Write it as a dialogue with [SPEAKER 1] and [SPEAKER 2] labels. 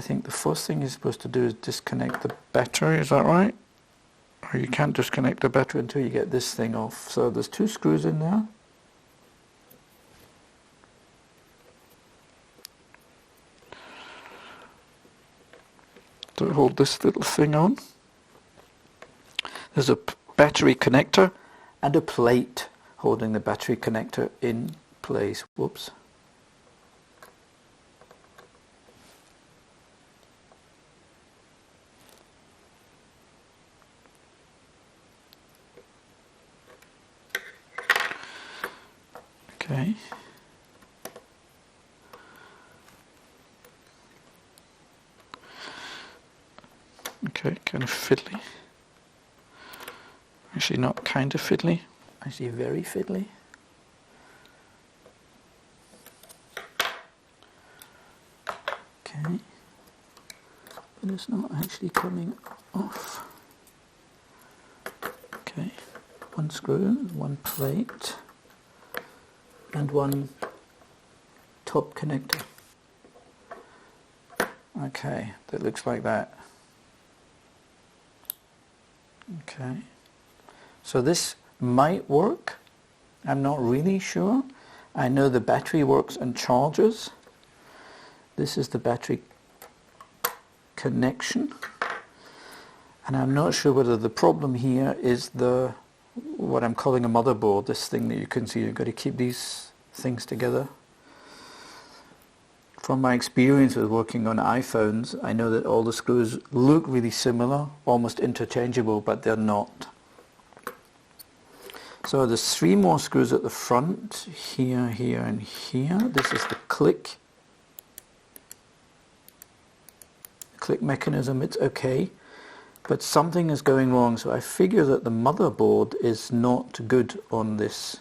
[SPEAKER 1] I think the first thing you're supposed to do is disconnect the battery, is that right? Or you can't disconnect the battery until you get this thing off. So there's 2 screws in there. To hold this little thing on. There's a battery connector and a plate holding the battery connector in place. Whoops. Okay. Okay, kind of fiddly. Actually not kind of fiddly, actually very fiddly. Okay, but it's not actually coming off. Okay, 1 screw, 1 plate, and 1 top connector. Okay, that looks like that. Okay, so this might work. I'm not really sure. I know the battery works and charges. This is the battery connection. And I'm not sure whether the problem here is the, what I'm calling a motherboard, this thing that you can see. You've got to keep these things together. From my experience with working on iPhones, I know that all the screws look really similar, almost interchangeable, but they're not. So there's 3 more screws at the front, here, here, and here. This is the click mechanism. It's okay, but something is going wrong. So I figure that the motherboard is not good on this